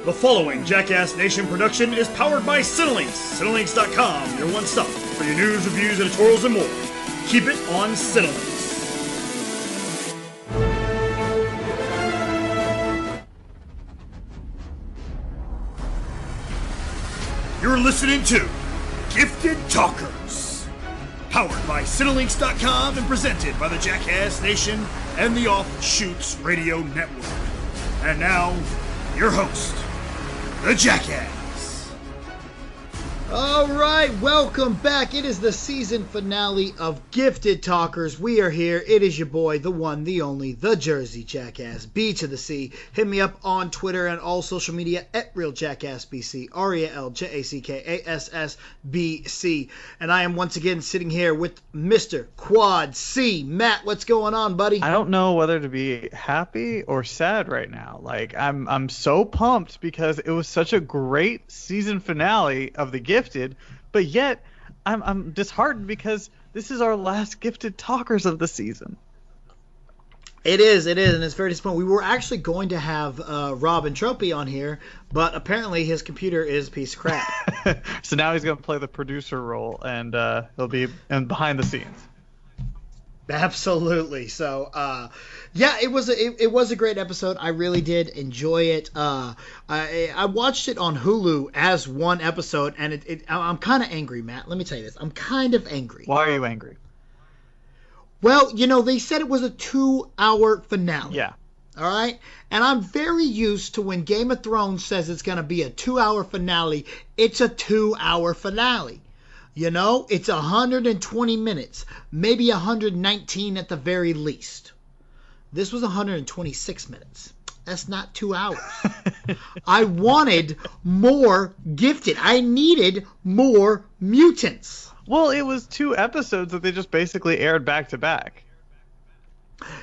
The following Jackass Nation production is powered by Cinelinx. Cinelinx.com, your one stop for your news, reviews, editorials, and more. Keep it on Cinelinx. You're listening to Gifted Talkers, powered by Cinelinx.com and presented by the Jackass Nation and the Offshoots Radio Network. And now, your host, the Jackass. All right, welcome back. It is the season finale of Gifted Talkers. We are here. It is your boy, the one, the only, the Jersey Jackass, B to the C. Hit me up on Twitter and all social media at RealJackassBC, RealJackassBC. And I am once again sitting here with Mr. Quad C. Matt, what's going on, buddy? I don't know whether to be happy or sad right now. Like, I'm so pumped because it was such a great season finale of the Gifted, but yet I'm disheartened because this is our last Gifted Talkers of the season. It is, and it's very disappointing. We were actually going to have Robin Tropey on here, but apparently his computer is a piece of crap. So now he's going to play the producer role, and he'll be behind the scenes. Absolutely. So, yeah, it was a great episode. I really did enjoy it. I watched it on Hulu as one episode, and I'm kind of angry, Matt. Let me tell you this. I'm kind of angry. Why are you angry? Well, you know, they said it was a 2-hour finale. Yeah. All right? And I'm very used to when Game of Thrones says it's going to be a 2-hour finale, it's a 2-hour finale. You know, it's 120 minutes, maybe 119 at the very least. This was 126 minutes. That's not 2 hours. I wanted more Gifted. I needed more mutants. Well, it was 2 episodes that they just basically aired back to back.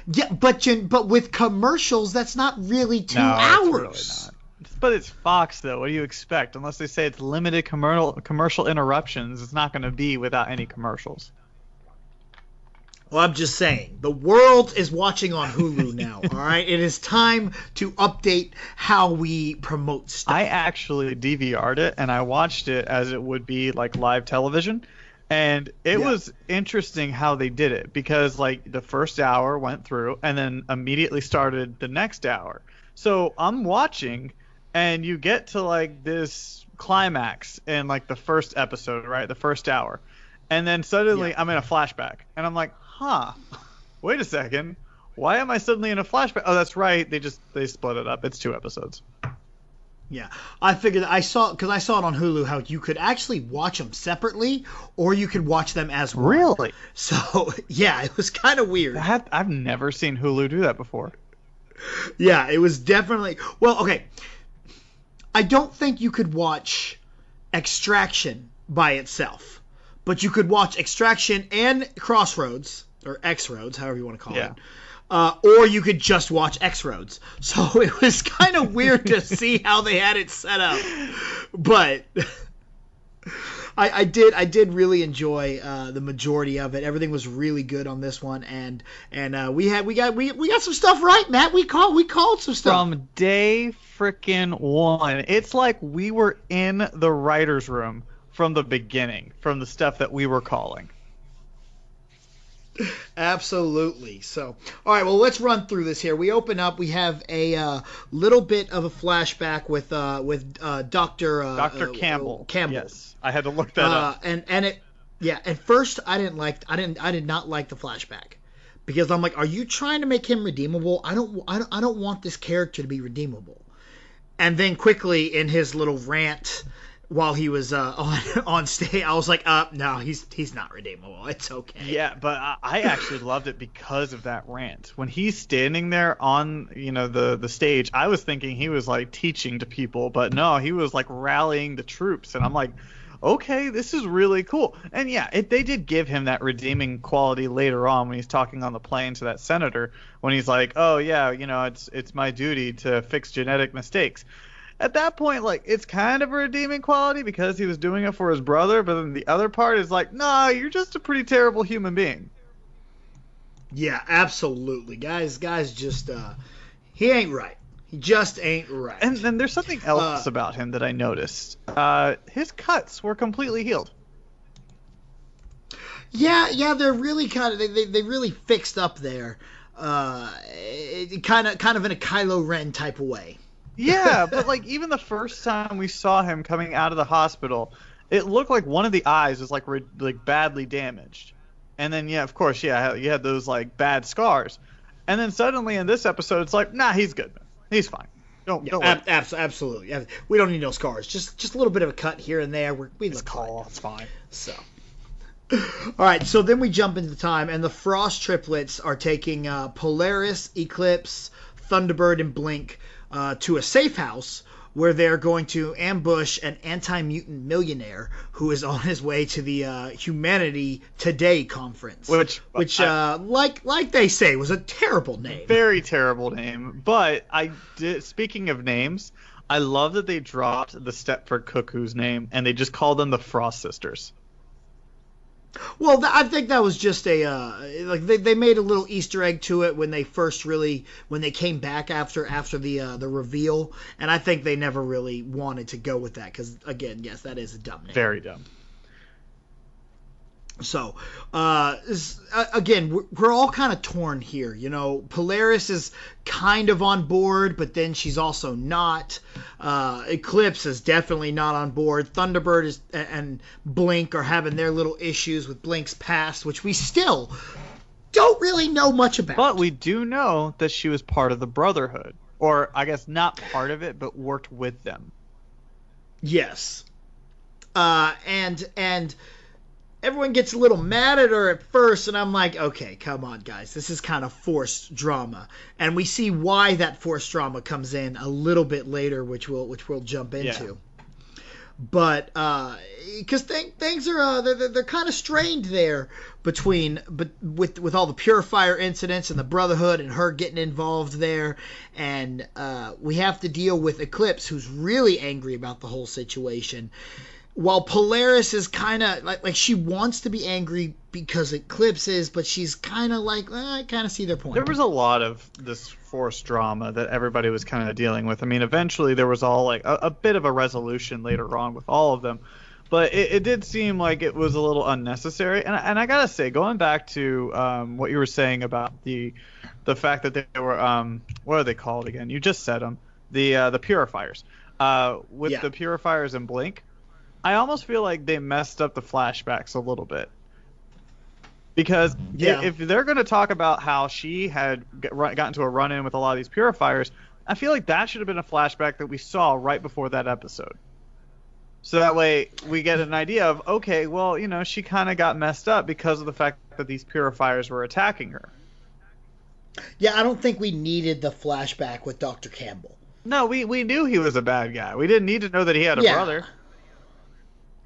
Yeah, but with commercials, that's not really 2 hours. It's really not. But it's Fox, though. What do you expect? Unless they say it's limited commercial interruptions, it's not going to be without any commercials. Well, I'm just saying, the world is watching on Hulu now, all right? It is time to update how we promote stuff. I actually DVR'd it, and I watched it as it would be like live television. And it was interesting how they did it, because like the first hour went through and then immediately started the next hour. So I'm watching, and you get to like this climax in like the first episode, right? The first hour. And then suddenly I'm in a flashback, and I'm like, wait a second. Why am I suddenly in a flashback? Oh, that's right. They split it up. It's 2 episodes. Yeah, I figured because I saw it on Hulu how you could actually watch them separately, or you could watch them as one. Really? So yeah, it was kind of weird. I've never seen Hulu do that before. Yeah, it was definitely okay. I don't think you could watch eXtraction by itself, but you could watch eXtraction and Crossroads or X-Roads, however you want to call it. Or you could just watch X-Roads. So it was kind of weird to see how they had it set up. But I did really enjoy the majority of it. Everything was really good on this one, and we got some stuff right, Matt. We called some stuff from day frickin' one. It's like we were in the writer's room from the beginning, from the stuff that we were calling. Absolutely. So, all right, well, let's run through this here. We open up. We have a little bit of a flashback with Dr. Campbell. Campbell. Yes, I had to look that up. And it, at first I did not like the flashback, because I'm like, are you trying to make him redeemable? I don't want this character to be redeemable. And then quickly in his little rant while he was on stage, I was like, no, he's not redeemable. It's okay. Yeah, but I actually loved it because of that rant. When he's standing there on the stage, I was thinking he was like teaching to people, but no, he was like rallying the troops, and I'm like, okay, this is really cool. And yeah, they did give him that redeeming quality later on when he's talking on the plane to that senator, when he's like, oh yeah, it's my duty to fix genetic mistakes. At that point, like, it's kind of a redeeming quality because he was doing it for his brother, but then the other part is like, nah, you're just a pretty terrible human being. Yeah, absolutely. Guys just, he ain't right. He just ain't right. And then there's something else about him that I noticed. His cuts were completely healed. Yeah, they're really kind of they really fixed up there, kind of in a Kylo Ren type of way. Yeah, but like even the first time we saw him coming out of the hospital, it looked like one of the eyes was like badly damaged, and then of course, you had those like bad scars, and then suddenly in this episode, it's like, nah, he's good, man. He's fine. Don't worry. Absolutely. We don't need no scars. Just a little bit of a cut here and there. We look fine. It's fine. So. All right, so then we jump into time, and the Frost triplets are taking Polaris, Eclipse, Thunderbird, and Blink to a safe house where they're going to ambush an anti-mutant millionaire who is on his way to the Humanity Today conference. Which like they say, was a terrible name. Very terrible name. But speaking of names, I love that they dropped the Stepford Cuckoo's name, and they just called them the Frost Sisters. Well, I think that was just they made a little Easter egg to it when they came back after the reveal, and I think they never really wanted to go with that because, again, yes, that is a dumb name. Very dumb. So, again, we're all kind of torn here. You know, Polaris is kind of on board, but then she's also not. Eclipse is definitely not on board. Thunderbird and Blink are having their little issues with Blink's past, which we still don't really know much about. But we do know that she was part of the Brotherhood. Or, I guess, not part of it, but worked with them. Yes. And everyone gets a little mad at her at first, and I'm like, okay, come on, guys. This is kind of forced drama. And we see why that forced drama comes in a little bit later, which we'll jump into. Yeah. But because things are they're kind of strained there with all the Purifier incidents and the Brotherhood and her getting involved there, and we have to deal with Eclipse, who's really angry about the whole situation. While Polaris is kind of like she wants to be angry because Eclipse is, but she's kind of like, I kind of see their point. There was a lot of this forced drama that everybody was kind of dealing with. I mean, eventually there was all like a bit of a resolution later on with all of them, but it did seem like it was a little unnecessary. And I gotta say, going back to what you were saying about the fact that they were what are they called again? You just said them, the Purifiers. With the Purifiers and Blink. I almost feel like they messed up the flashbacks a little bit. Because if they're going to talk about how she had gotten into a run-in with a lot of these Purifiers, I feel like that should have been a flashback that we saw right before that episode. So that way we get an idea of, okay, well, you know, she kind of got messed up because of the fact that these Purifiers were attacking her. Yeah, I don't think we needed the flashback with Dr. Campbell. No, we knew he was a bad guy. We didn't need to know that he had a brother.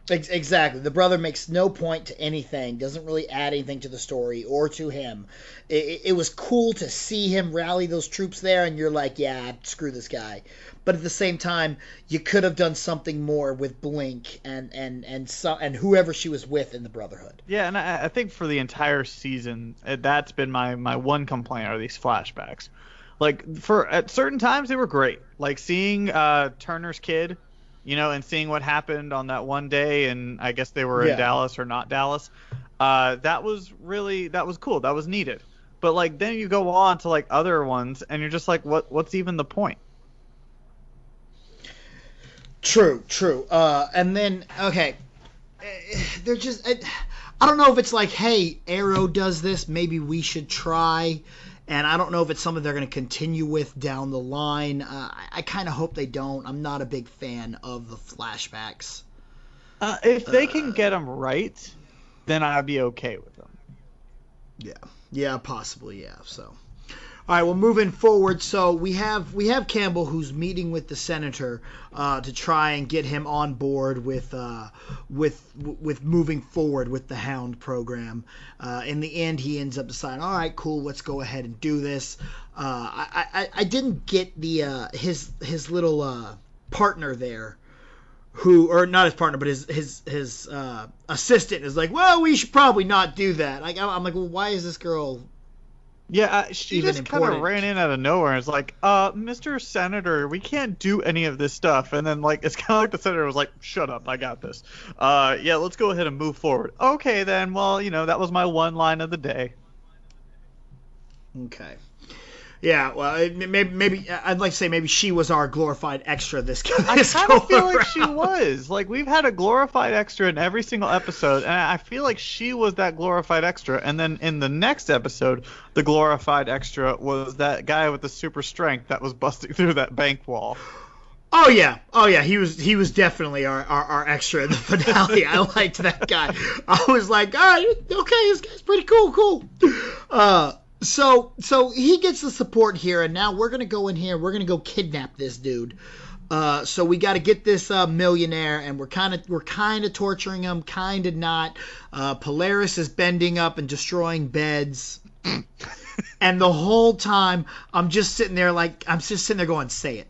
Exactly. The brother makes no point to anything, doesn't really add anything to the story or to him. It was cool to see him rally those troops there, and you're like, yeah, screw this guy. But at the same time, you could have done something more with Blink and whoever she was with in the Brotherhood. Yeah, and I think for the entire season, that's been my one complaint are these flashbacks. Like, at certain times, they were great. Like, seeing Turner's kid, you know, and seeing what happened on that one day, and I guess they were in Dallas or not Dallas. That was cool. That was needed. But like then you go on to like other ones, and you're just like, what's even the point? True. And then they're just I don't know if it's like, hey, Arrow does this, maybe we should try. And I don't know if it's something they're going to continue with down the line. I kind of hope they don't. I'm not a big fan of the flashbacks. If they can get them right, then I'd be okay with them. Yeah, possibly, yeah. So, all right, well, moving forward, so we have Campbell who's meeting with the senator to try and get him on board with moving forward with the Hound program. In the end, he ends up deciding, all right, cool, let's go ahead and do this. I didn't get his little partner there, or not his partner, but his assistant is like, well, we should probably not do that. I'm like, well, why is this girl Yeah, she even just kind of important. ran in out of nowhere and was like, Mr. Senator, we can't do any of this stuff. And then, like, it's kind of like the senator was like, shut up, I got this. Yeah, let's go ahead and move forward. Okay, then, well, you know, that was my one line of the day. Okay. Yeah, well, maybe I'd like to say maybe she was our glorified extra this I kind of feel like around. she was. Like, we've had a glorified extra in every single episode, and I feel like she was that glorified extra. And then in the next episode, the glorified extra was that guy with the super strength that was busting through that bank wall. Oh yeah, he was definitely our extra in the finale. I liked that guy. I was like, all right, okay, this guy's pretty cool. So he gets the support here, and now we're gonna go in here. We're gonna go kidnap this dude. So we got to get this millionaire, and we're kind of torturing him, kind of not. Polaris is bending up and destroying beds, and the whole time I'm just sitting there going, say it.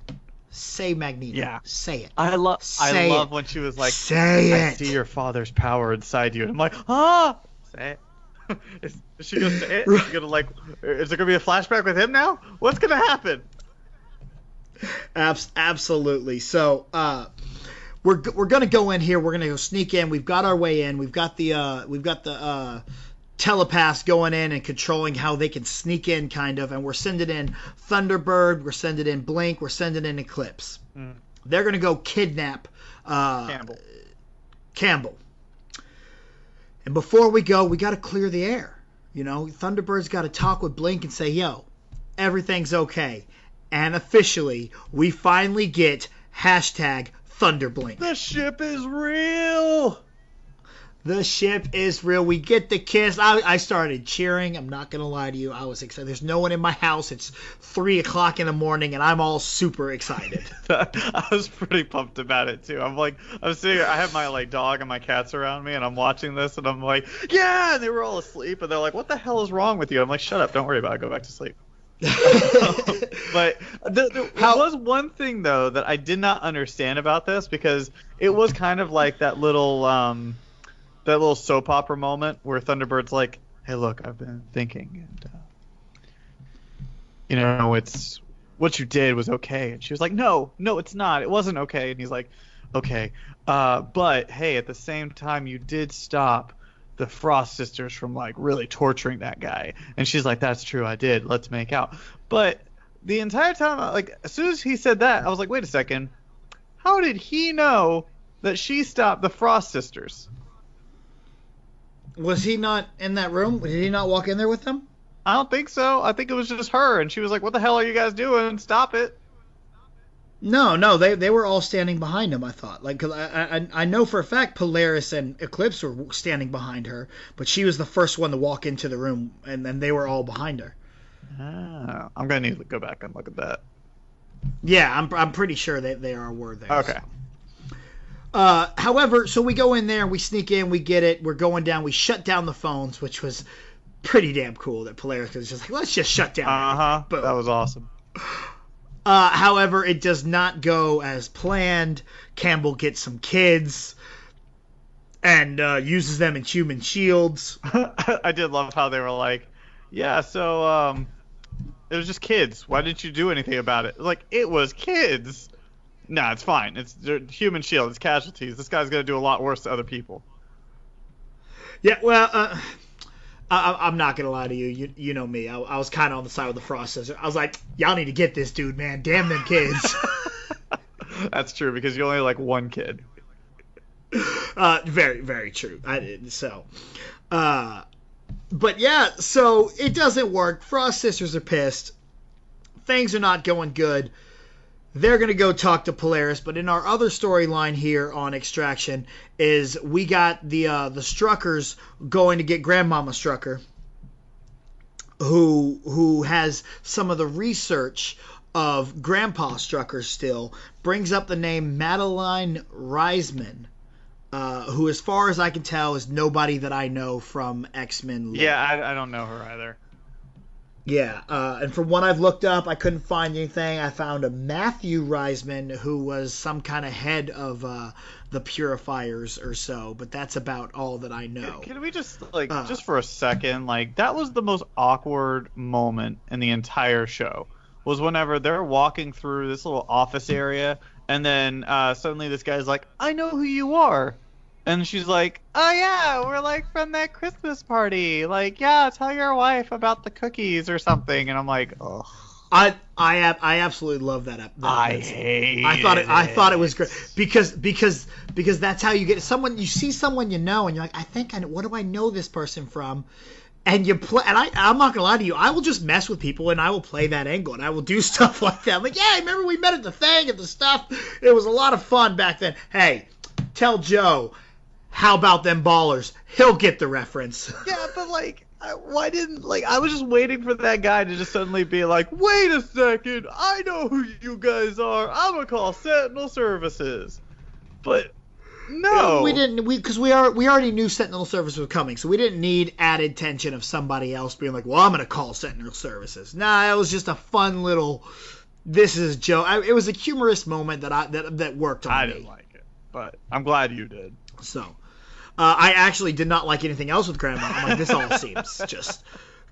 Say Magneto. Yeah. Say it. I love when she was like, I see your father's power inside you. And I'm like, say it. Is she gonna say it? Is she gonna, like, is there gonna be a flashback with him now? What's gonna happen? Absolutely. So we're gonna go in here. We're gonna go sneak in. We've got our way in. We've got the telepaths going in and controlling how they can sneak in, kind of. And we're sending in Thunderbird. We're sending in Blink. We're sending in Eclipse. They're gonna go kidnap Campbell. And before we go, we got to clear the air. You know, Thunderbird's got to talk with Blink and say, yo, everything's okay. And officially, we finally get #Thunderblink. The ship is real. The ship is real. We get the kiss. I started cheering. I'm not going to lie to you. I was excited. There's no one in my house. It's 3 o'clock in the morning, and I'm all super excited. I was pretty pumped about it, too. I'm sitting, I have my, like, dog and my cats around me, and I'm watching this, and I'm like, yeah! And they were all asleep, and they're like, what the hell is wrong with you? I'm like, shut up. Don't worry about it. Go back to sleep. But there was one thing, though, that I did not understand about this, because it was kind of like that little soap opera moment where Thunderbird's like, hey, look, I've been thinking, and it's what you did was okay. And she was like, no, it's not. It wasn't okay. And he's like, okay, but hey, at the same time, you did stop the Frost sisters from, like, really torturing that guy. And she's like, that's true, I did. Let's make out. But the entire time, like, as soon as he said that, I was like, wait a second, how did he know that she stopped the Frost sisters? Was he not in that room? Did he not walk in there with them? I don't think so. I think it was just her, and she was like, what the hell are you guys doing? Stop it. No, they were all standing behind him, I thought. Like, 'cause I know for a fact Polaris and Eclipse were standing behind her, but she was the first one to walk into the room, and then they were all behind her. Oh, I'm going to need to go back and look at that. Yeah, I'm pretty sure that they were there. Okay. So. However, so we go in there, we sneak in, we get it, we're going down, we shut down the phones, which was pretty damn cool that Polaris was just like, let's just shut down. Boom. That was awesome. However, it does not go as planned. Campbell gets some kids and uses them in human shields. I did love how they were like, yeah, so it was just kids. Why didn't you do anything about it? Like, it was kids. Nah, it's fine. It's human shield. It's casualties. This guy's going to do a lot worse to other people. Yeah, well, I'm not going to lie to you. You know me. I was kind of on the side of the Frost Sister. I was like, y'all need to get this dude, man. Damn them kids. That's true, because you only like one kid. Very, very true. I did. So, but yeah, so it doesn't work. Frost Sisters are pissed. Things are not going good. They're going to go talk to Polaris, but in our other storyline here on Extraction is we got the Struckers going to get Grandmama Strucker, who has some of the research of Grandpa Strucker still, brings up the name Madeline Reisman, who, as far as I can tell, is nobody that I know from X-Men lore. Yeah, I don't know her either. Yeah, and from what I've looked up, I couldn't find anything. I found a Matthew Reisman who was some kind of head of the Purifiers or so, but that's about all that I know. Can we just just for a second, that was the most awkward moment in the entire show. Was whenever they're walking through this little office area, and then suddenly this guy's like, "I know who you are." And she's like, "Oh yeah, we're from that Christmas party. Yeah, tell your wife about the cookies or something." And I'm like, "Oh, I absolutely love that. I hate. I thought it was great because that's how you get someone. You see someone you know, and you're like, I think I know. What do I know this person from? And you play, and I'm not gonna lie to you. I will just mess with people, and I will play that angle, and I will do stuff like that. I'm like, yeah, remember we met at the thing at the stuff. It was a lot of fun back then. Hey, tell Joe. How about them ballers? He'll get the reference. Yeah, but why didn't I was just waiting for that guy to just suddenly be like, "Wait a second, I know who you guys are. I'm gonna call Sentinel Services." But no, we didn't. Because we already knew Sentinel Services was coming, so we didn't need added tension of somebody else being like, "Well, I'm gonna call Sentinel Services." Nah, it was just a fun little. This is Joe. It was a humorous moment that worked on me. I didn't like it, but I'm glad you did. So, I actually did not like anything else with Grandma. I'm like, this all seems just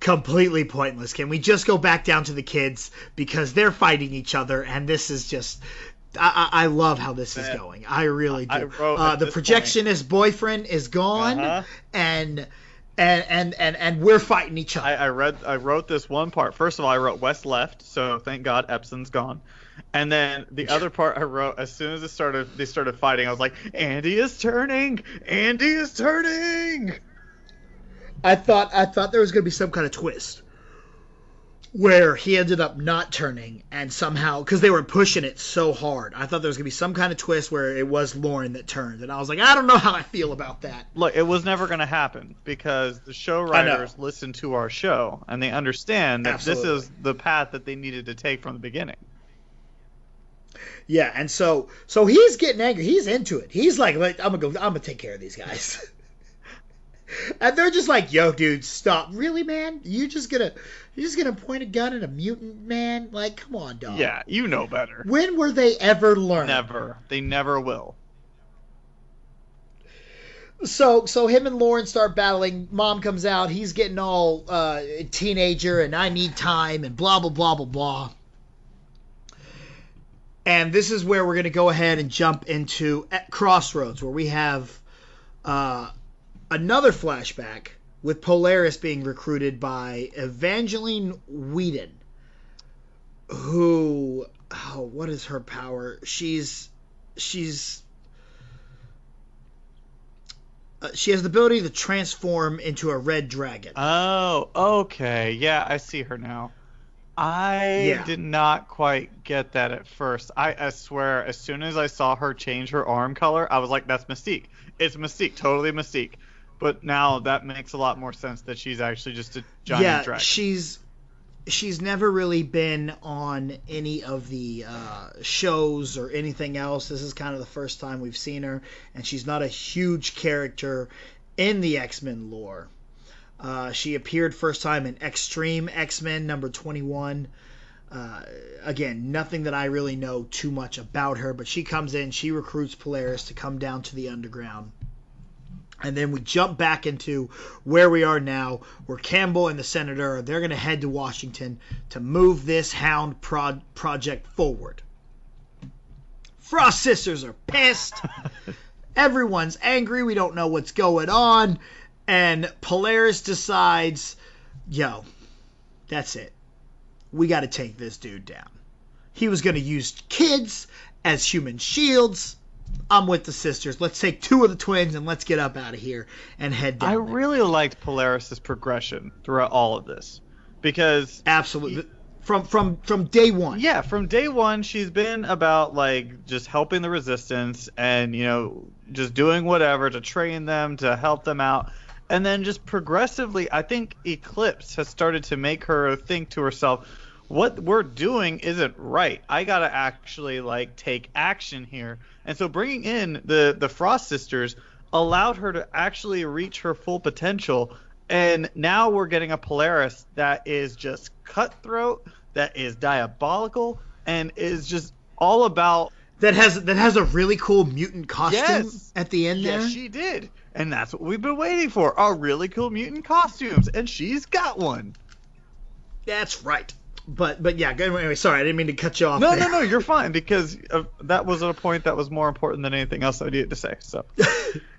completely pointless. Can we just go back down to the kids because they're fighting each other, and this is just. I love how this is going. I really do. The projectionist boyfriend is gone, and we're fighting each other. I wrote this one part. First of all, I wrote West left, so thank God Epson's gone. And then the other part I wrote, as soon as they started fighting, I was like, Andy is turning! Andy is turning! I thought there was going to be some kind of twist where he ended up not turning, and somehow, because they were pushing it so hard, I thought there was going to be some kind of twist where it was Lauren that turned. And I was like, I don't know how I feel about that. Look, it was never going to happen because the show writers listen to our show, and they understand that This is the path that they needed to take from the beginning. Yeah, and so he's getting angry. He's into it. He's like, I'm gonna take care of these guys. And they're just like, yo, dude, stop. Really, man? You're just gonna point a gun at a mutant, man? Like, come on, dog. Yeah, you know better. When were they ever learn? Never. They never will. So him and Lauren start battling. Mom comes out. He's getting all teenager, and I need time, and blah, blah, blah, blah, blah. And this is where we're going to go ahead and jump into Crossroads, where we have another flashback with Polaris being recruited by Evangeline Whedon, who, what is her power? She has the ability to transform into a red dragon. Oh, okay. Yeah, I see her now. I did not quite get that at first. I swear, as soon as I saw her change her arm color, I was like, that's Mystique. It's Mystique, totally Mystique. But now that makes a lot more sense that she's actually just a giant dragon. She's never really been on any of the shows or anything else. This is kind of the first time we've seen her, and she's not a huge character in the X-Men lore. She appeared first time in Extreme X-Men number 21. Again, nothing that I really know too much about her, but she comes in, she recruits Polaris to come down to the underground. And then we jump back into where we are now, where Campbell and the Senator, they're going to head to Washington to move this Hound project forward. Frost Sisters are pissed. Everyone's angry. We don't know what's going on. And Polaris decides, yo, that's it. We got to take this dude down. He was going to use kids as human shields. I'm with the sisters. Let's take two of the twins and let's get up out of here and head down. I really liked Polaris's progression throughout all of this because absolutely from day one. Yeah, from day one, she's been about just helping the resistance and just doing whatever to train them, to help them out. And then just progressively, I think Eclipse has started to make her think to herself, what we're doing isn't right. I got to actually take action here. And so bringing in the Frost Sisters allowed her to actually reach her full potential And now we're getting a Polaris that is just cutthroat, that is diabolical, and is just all about... That has a really cool mutant costume at the end there. Yes, she did. And that's what we've been waiting for, our really cool mutant costumes. And she's got one. That's right. But yeah, anyway, sorry, I didn't mean to cut you off. No, you're fine, because that was a point that was more important than anything else I needed to say. So,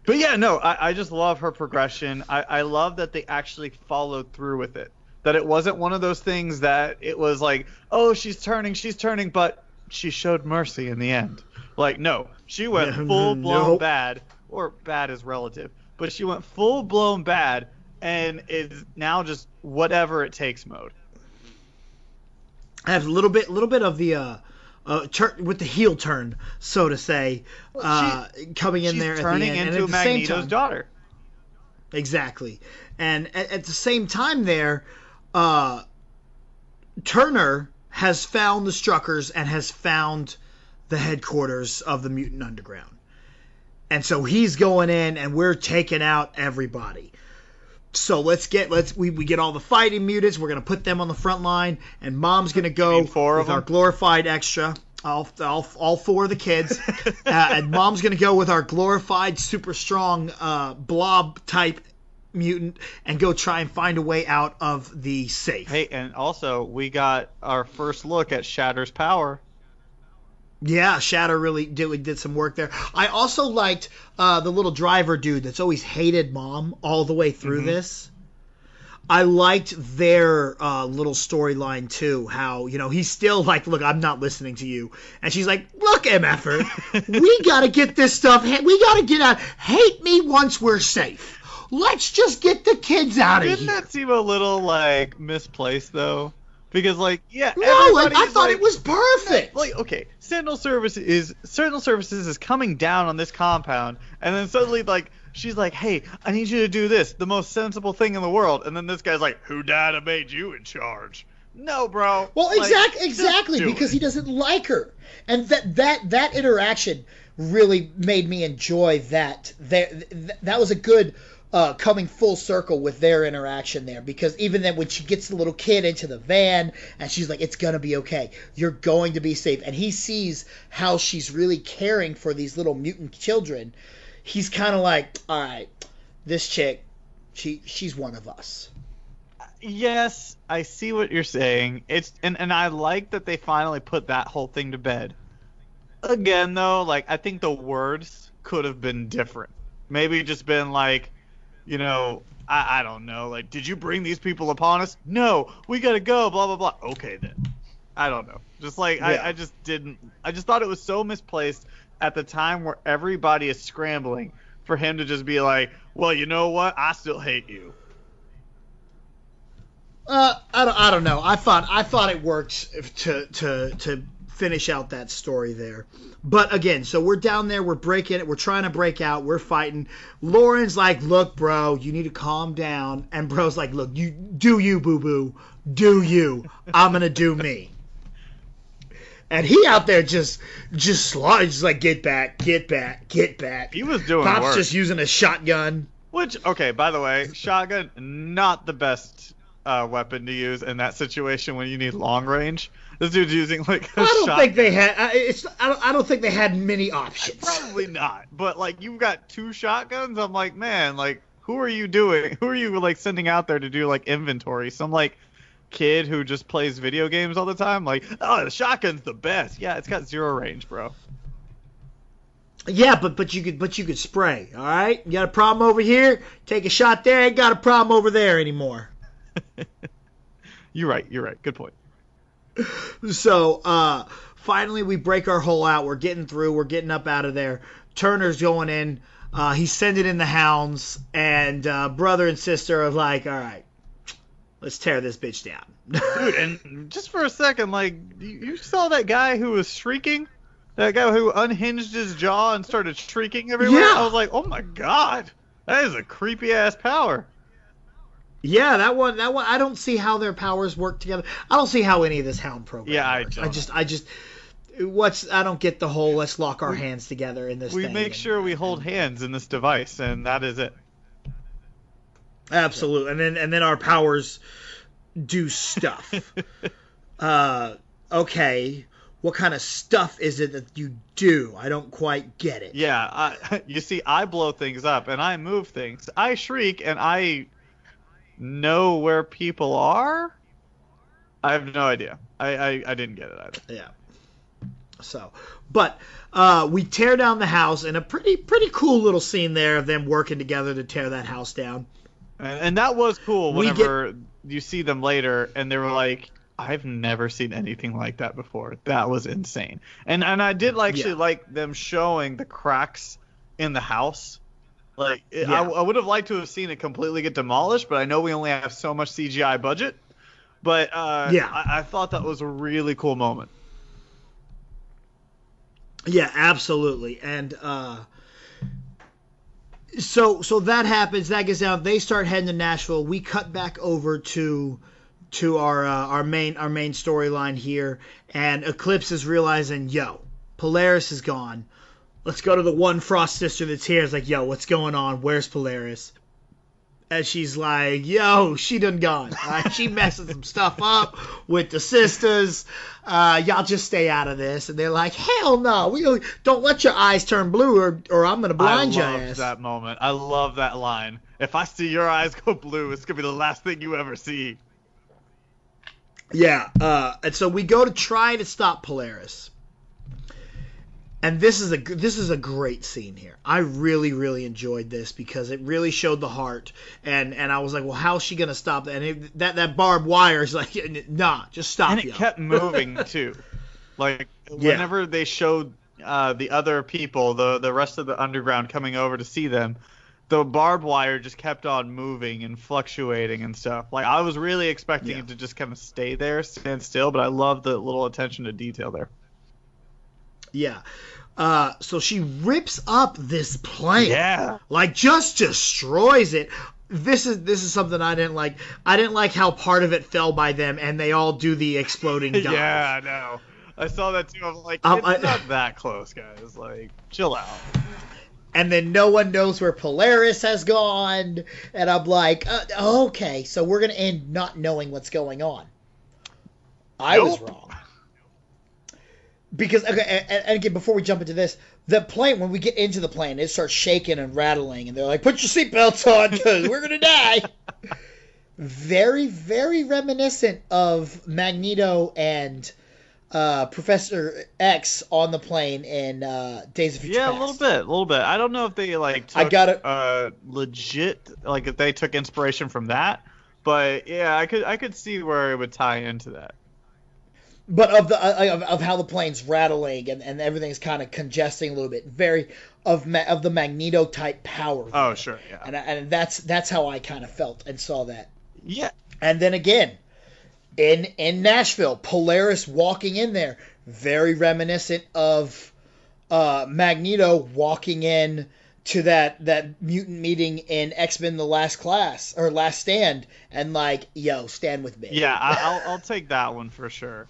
but yeah, no, I just love her progression. I love that they actually followed through with it. That it wasn't one of those things that it was like, oh, she's turning, but she showed mercy in the end. Like, no, she went full-blown bad, or bad is relative, but she went full-blown bad and is now just whatever it takes mode. I have a little bit of the with the heel turn, so to say, coming in there at the end. She's turning into Magneto's daughter. Exactly. And at the same time there, Turner has found the Struckers and has found the headquarters of the Mutant Underground. And so he's going in and we're taking out everybody. So we get all the fighting mutants. We're going to put them on the front line, and Mom's going to go with our glorified extra. All four of the kids. And Mom's going to go with our glorified super strong blob type mutant and go try and find a way out of the safe. Hey, and also we got our first look at Shatter's power. Yeah, Shatter really did some work there. I also liked the little driver dude that's always hated Mom all the way through this. I liked their little storyline too. How, he's still like, look, I'm not listening to you. And she's like, look, MFer, we got to get this stuff. We got to get out. Hate me once we're safe. Let's just get the kids out of here. Didn't that seem a little like misplaced though? Because no, I thought it was perfect. Like, okay, Sentinel Services is coming down on this compound, and then suddenly, like, she's like, "Hey, I need you to do this, the most sensible thing in the world," and then this guy's like, "Who dada made you in charge?" No, bro. Well, exactly, because he doesn't like her, and that interaction really made me enjoy that. That was a good. Coming full circle with their interaction there, because even then when she gets the little kid into the van and she's like, it's gonna be okay, you're going to be safe, and he sees how she's really caring for these little mutant children, he's kind of like, all right, this chick, she's one of us. Yes, I see what you're saying. And I like that they finally put that whole thing to bed. Again though, like, I think the words could have been different. Maybe just been like, I don't know. Like, did you bring these people upon us? No, we gotta go. Blah blah blah. Okay then. I don't know. Just like yeah. I just didn't. I just thought it was so misplaced at the time where everybody is scrambling for him to just be like, well, you know what? I still hate you. I don't know. I thought it worked to finish out that story there. But again, so we're down there, we're breaking it, we're trying to break out, we're fighting. Lauren's like, look, bro, you need to calm down. And bro's like, look, you do you, boo-boo. Do you. I'm going to do me. And he out there just like, get back. He was doing Pop's work. just using a shotgun. Which, okay, by the way, shotgun, not the best weapon to use in that situation when you need long range. This dude's using like a shotgun. I don't think they had many options. Probably not. But like, you've got two shotguns. I'm like, man, like, who are you doing? Who are you like sending out there to do like inventory? Some like kid who just plays video games all the time. Like, oh, the shotgun's the best. Yeah, it's got 0 range, bro. Yeah, but you could spray. All right, you got a problem over here? Take a shot there. Ain't got a problem over there anymore. You're right. Good point. So, finally we break our hole out. We're getting through. We're getting up out of there. Turner's going in. He's sending in the Hounds. And brother and sister are like, all right, let's tear this bitch down. Dude, and just for a second, like, you saw that guy who was shrieking? That guy who unhinged his jaw and started shrieking everywhere? Yeah. I was like, oh my god. That is a creepy-ass power. Yeah, that one. I don't see how their powers work together. I don't see how any of this Hound program works. I don't get the whole let's lock our hands together in this thing. We make sure we hold hands in this device, and that is it. Absolutely. And then our powers do stuff. Okay, what kind of stuff is it that you do? I don't quite get it. Yeah, you see, I blow things up and I move things. I shriek and I know where people are. I have no idea. I didn't get it either. Yeah. So, but we tear down the house, and a pretty cool little scene there of them working together to tear that house down. And that was cool whenever you see them later, and they were like, I've never seen anything like that before. That was insane. And I did actually like them showing the cracks in the house. Like, I would have liked to have seen it completely get demolished, but I know we only have so much CGI budget. But I thought that was a really cool moment. Yeah, absolutely. And so that happens. That gets down. They start heading to Nashville. We cut back over to our main storyline here, and Eclipse is realizing, Polaris is gone. Let's go to the one Frost sister that's here. It's like, what's going on? Where's Polaris? And she's like, she done gone. She messing some stuff up with the sisters. Y'all just stay out of this. And they're like, hell no. We don't let your eyes turn blue or I'm going to blind your ass. I love that moment. I love that line. If I see your eyes go blue, it's going to be the last thing you ever see. Yeah. And so we go to try to stop Polaris. And this is a great scene here. I really, really enjoyed this because it really showed the heart. And I was like, well, how's she gonna stop that? And that barbed wire is like, nah, just stop. And it kept moving too. Like whenever they showed the other people, the rest of the underground coming over to see them, the barbed wire just kept on moving and fluctuating and stuff. Like I was really expecting it to just kind of stay there, stand still, but I love the little attention to detail there. Yeah. So she rips up this plane. Yeah. Like just destroys it. This is something I didn't like. I didn't like how part of it fell by them and they all do the exploding dive. Yeah, I know. I saw that too. I was like, it's not that close, guys. Like, chill out. And then no one knows where Polaris has gone. And I'm like, okay, so we're going to end not knowing what's going on. I was wrong. Because, okay, and again, before we jump into this, the plane, when we get into the plane, it starts shaking and rattling, and they're like, put your seatbelts on, because we're going to die. Very, very reminiscent of Magneto and Professor X on the plane in Days of Future Past. Yeah, a little bit. I don't know if they, took legit, if they took inspiration from that, but, yeah, I could see where it would tie into that. But of how the plane's rattling and everything's kind of congesting a little bit, very of the Magneto type power. Oh sure, yeah. And that's how I kind of felt and saw that. Yeah. And then again, in Nashville, Polaris walking in there, very reminiscent of Magneto walking in to that mutant meeting in X-Men: The Last Class or Last Stand, and like, stand with me. Yeah, I'll take that one for sure.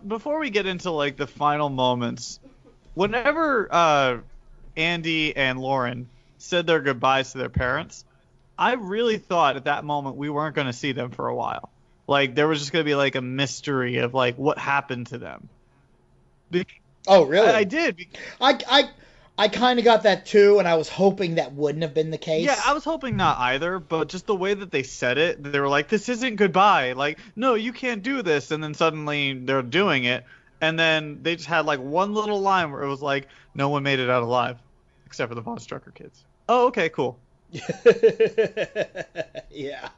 Before we get into the final moments, whenever Andy and Lauren said their goodbyes to their parents, I really thought at that moment we weren't going to see them for a while. There was just going to be a mystery of what happened to them. Oh, really? I did. I kind of got that too, and I was hoping that wouldn't have been the case. Yeah, I was hoping not either, but just the way that they said it, they were like, this isn't goodbye. No, you can't do this. And then suddenly they're doing it. And then they just had one little line where it was like, no one made it out alive except for the Von Strucker kids. Oh, okay, cool. Yeah.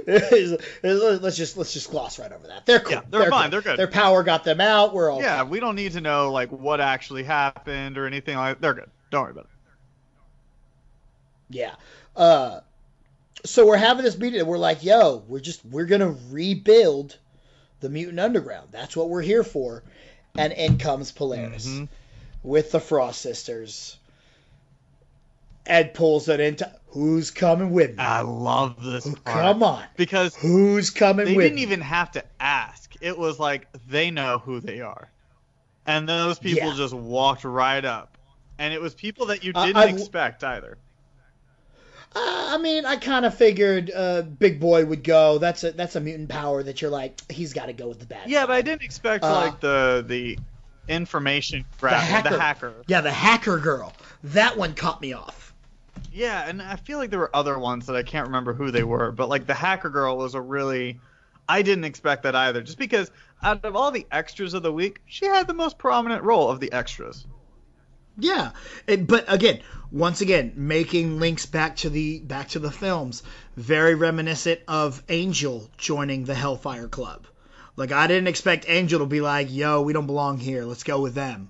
Let's just gloss right over that. They're cool. Yeah, they're fine. Cool. They're good. Their power got them out. We're all yeah. fine. We don't need to know what actually happened or anything like that. They're good. Don't worry about it. it. Yeah. So we're having this meeting and we're like, we're gonna rebuild the Mutant Underground. That's what we're here for. And in comes Polaris with the Frost Sisters. Ed pulls it into who's coming with me. I love this part. Come on. Because who's coming with me? They didn't even have to ask. It was they know who they are. And those people just walked right up. And it was people that you didn't expect either. I mean, I kind of figured Big Boy would go. That's a mutant power that you're like, he's got to go with the bad Yeah, side. but I didn't expect like the information grab, the hacker. Yeah, the hacker girl. That one caught me off. Yeah, and I feel like there were other ones that I can't remember who they were, but like the hacker girl was I didn't expect that either, just because out of all the extras of the week, she had the most prominent role of the extras. Yeah, but again, once again, making links back to the films, very reminiscent of Angel joining the Hellfire Club. Like, I didn't expect Angel to be like, "Yo, we don't belong here. Let's go with them."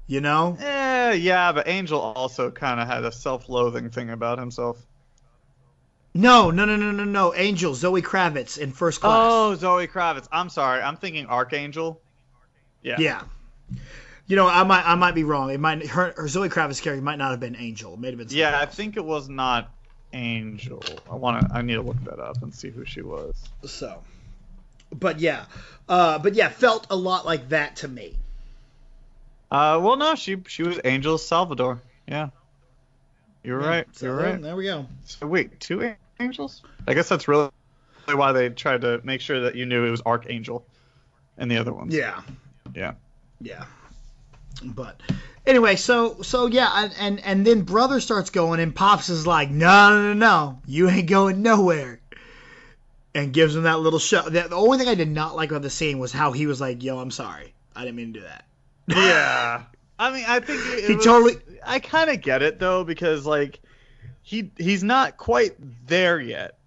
You know? Yeah, but Angel also kind of had a self-loathing thing about himself. No. Angel, Zoe Kravitz in First Class. Oh, Zoe Kravitz. I'm sorry. I'm thinking Archangel. Yeah. You know, I might be wrong. It might her Zoe Kravitz character might not have been Angel. It may have been. Yeah, else. I think it was not Angel. I need to look that up and see who she was. So, but yeah, felt a lot like that to me. Well, no, she was Angel Salvador. Yeah, you're right. So You're right. There we go. So wait, two angels? I guess that's really why they tried to make sure that you knew it was Archangel, and the other ones. Yeah. Yeah. But anyway, so yeah, and then Brother starts going, and Pops is like, no, you ain't going nowhere, and gives him that little shove. The only thing I did not like about the scene was how he was like, yo, I'm sorry, I didn't mean to do that. Yeah. I mean, I think I kind of get it though, because like he's not quite there yet.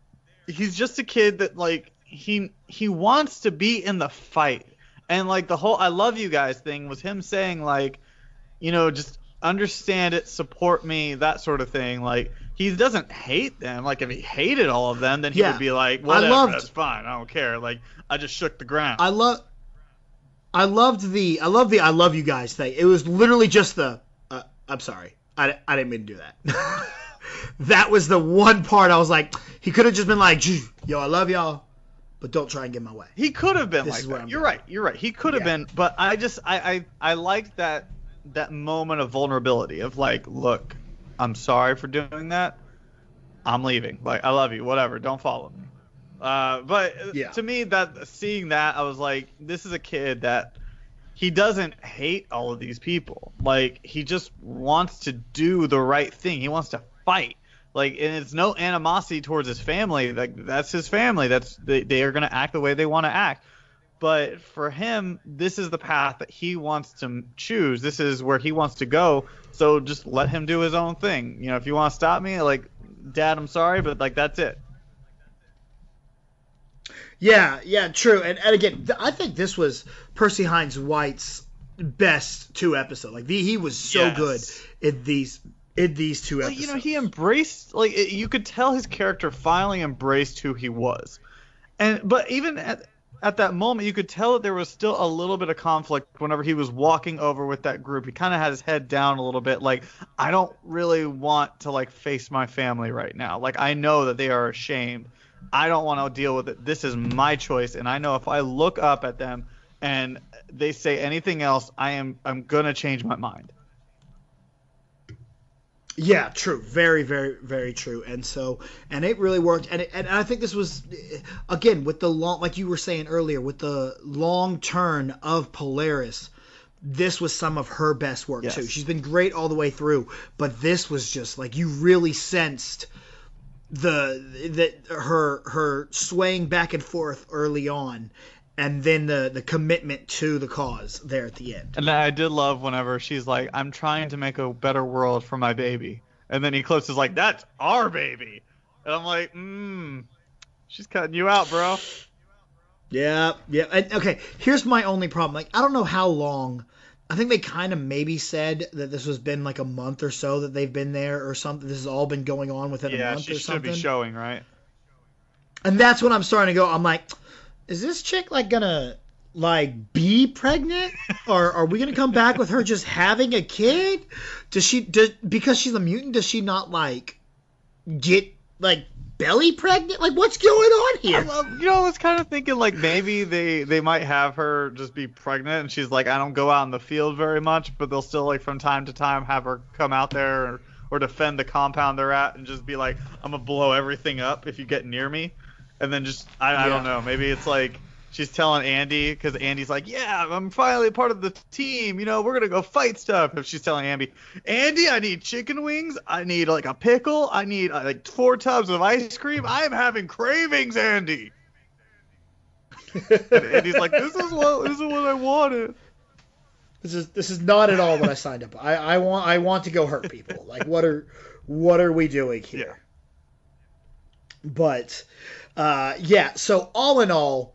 He's just a kid that like he wants to be in the fight. And, like, the whole I love you guys thing was him saying, like, you know, just understand it, support me, that sort of thing. Like, he doesn't hate them. Like, if he hated all of them, then he would be like, whatever, that's fine. I don't care. Like, I just shook the ground. I loved the I love you guys thing. It was literally just the, I'm sorry. I didn't mean to do that. That was the one part I was like, he could have just been like, yo, I love y'all. But don't try and get in my way. He could have been like that. You're right. He could have been, but I liked that moment of vulnerability of like, look, I'm sorry for doing that. I'm leaving. Like, I love you. Whatever. Don't follow me. But to me, seeing that, I was like, this is a kid that he doesn't hate all of these people. Like, he just wants to do the right thing. He wants to fight. Like, and it's no animosity towards his family. Like, that's his family. They are going to act the way they want to act. But for him, this is the path that he wants to choose. This is where he wants to go. So just let him do his own thing. You know, if you want to stop me, like, Dad, I'm sorry, but like, that's it. Yeah, true. And again, I think this was Percy Hines White's best 2 episodes. Like, he was so good in these 2 episodes. You know, he embraced, like, you could tell his character finally embraced who he was. But even at that moment, you could tell that there was still a little bit of conflict whenever he was walking over with that group. He kind of had his head down a little bit, like, I don't really want to, like, face my family right now. Like, I know that they are ashamed. I don't want to deal with it. This is my choice, and I know if I look up at them and they say anything else, I'm going to change my mind. Yeah, true. Very, very, very true. And it really worked. And I think this was, again, with the long, like you were saying earlier, with the long turn of Polaris, this was some of her best work too. She's been great all the way through, but this was just like, you really sensed her swaying back and forth early on, and then the commitment to the cause there at the end. And I did love whenever she's like, I'm trying to make a better world for my baby. And then Eclipse is like, that's our baby. And I'm like, she's cutting you out, bro. Yeah. And, okay, here's my only problem. Like, I don't know how long. I think they kind of maybe said that this has been like a month or so that they've been there or something. This has all been going on within a month or something. Yeah, she should be showing, right? And that's when I'm starting to go, I'm like, is this chick like gonna like be pregnant, or are we gonna come back with her just having a kid? Because she's a mutant, does she not like get like belly pregnant? Like, what's going on here? I was kind of thinking like maybe they might have her just be pregnant, and she's like, I don't go out in the field very much, but they'll still like from time to time have her come out there or defend the compound they're at and just be like, I'm gonna blow everything up if you get near me, and then just I don't know, maybe it's like she's telling Andy, because Andy's like, yeah, I'm finally part of the team, we're gonna go fight stuff. If she's telling Andy, I need chicken wings, I need like a pickle, I need like 4 tubs of ice cream, I am having cravings, Andy. And Andy's like, this is what I wanted. This is not at all what I signed up. I want to go hurt people. Like, what are we doing here? Yeah. But yeah. So all in all,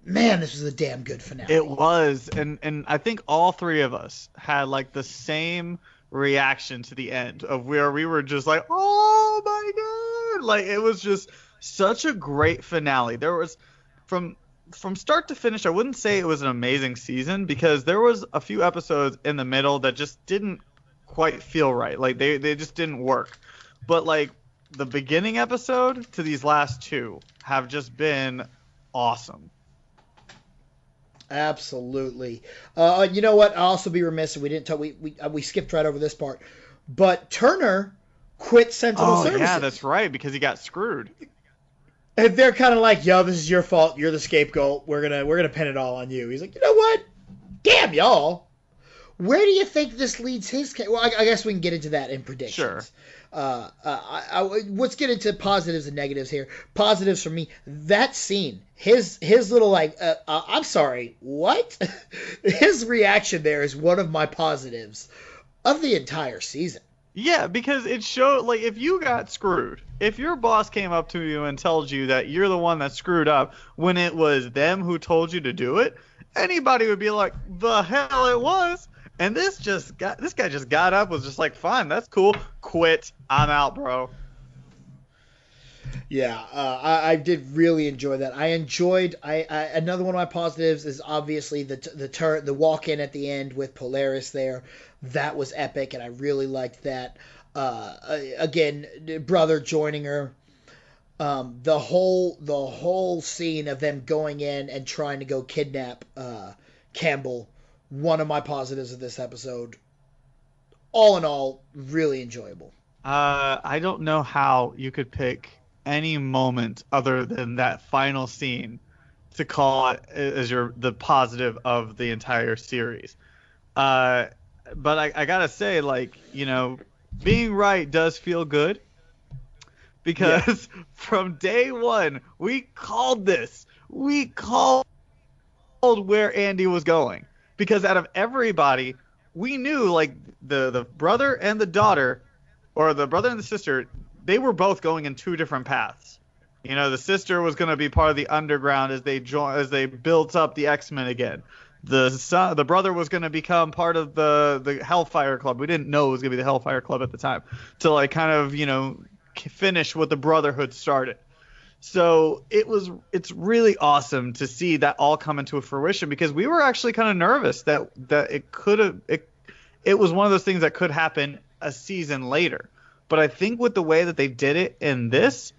man, this was a damn good finale. It was, and I think all 3 of us had like the same reaction to the end, of where we were just like, oh my god, like it was just such a great finale. There was from start to finish, I wouldn't say it was an amazing season, because there was a few episodes in the middle that just didn't quite feel right. Like they just didn't work. But like the beginning episode to these last 2 have just been awesome. Absolutely. You know what? I'll also be remiss if we didn't talk. We skipped right over this part. But Turner quit Sentinel Services. Yeah, that's right, because he got screwed. And they're kind of like, yo, this is your fault. You're the scapegoat. We're gonna pin it all on you. He's like, you know what? Damn y'all. Where do you think this leads his case? Well, I guess we can get into that in predictions. Sure. Let's get into positives and negatives here. Positives for me, that scene, his little like, I'm sorry, what? His reaction there is one of my positives of the entire season. Yeah, because it showed, like, if you got screwed, if your boss came up to you and told you that you're the one that screwed up when it was them who told you to do it, anybody would be like, the hell it was. And this guy just got up, was just like, fine, that's cool, quit, I'm out, bro. Yeah, I did really enjoy that. I enjoyed. Another one of my positives is obviously the walk in at the end with Polaris there. That was epic, and I really liked that. Again, brother joining her. The whole scene of them going in and trying to go kidnap Campbell. One of my positives of this episode. All in all, really enjoyable. I don't know how you could pick any moment other than that final scene to call it as the positive of the entire series. But I gotta say, like, being right does feel good, because from day one we called this. We called where Andy was going, because out of everybody, we knew, like, the brother and the daughter, or the brother and the sister, they were both going in 2 different paths. The sister was going to be part of the underground as they built up the X-Men again. The brother was going to become part of the Hellfire Club. We didn't know it was going to be the Hellfire Club at the time, to like kind of finish what the Brotherhood started. So it's really awesome to see that all come into fruition, because we were actually kind of nervous that it was one of those things that could happen a season later. But I think with the way that they did it in this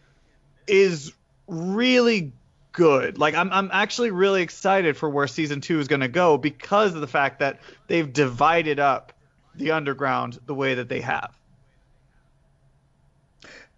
is really good. Like, I'm actually really excited for where season 2 is going to go, because of the fact that they've divided up the underground the way that they have.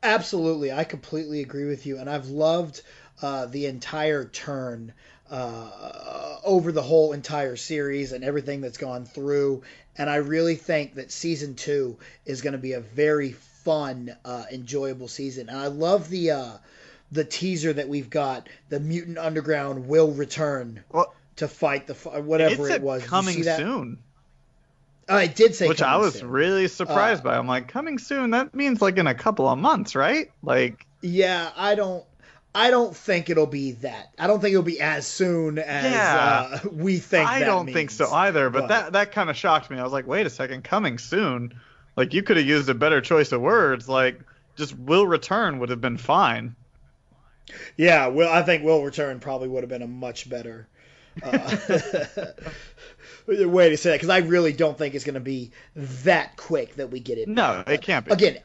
Absolutely. I completely agree with you. And I've loved the entire turn over the whole entire series and everything that's gone through. And I really think that season 2 is going to be a very fun, enjoyable season. And I love the teaser that we've got. The Mutant Underground will return to fight whatever it was. Coming soon. It did say, which I was really surprised by. I'm like, coming soon? That means like in a couple of months, right? Like, yeah, I don't think it'll be that. I don't think it'll be as soon as we think. I don't think so either. But that kind of shocked me. I was like, wait a second, coming soon? Like, you could have used a better choice of words. Like, just will return would have been fine. Yeah, I think will return probably would have been a much better way to say that, because I really don't think it's going to be that quick that we get it. No, it can't be. Again,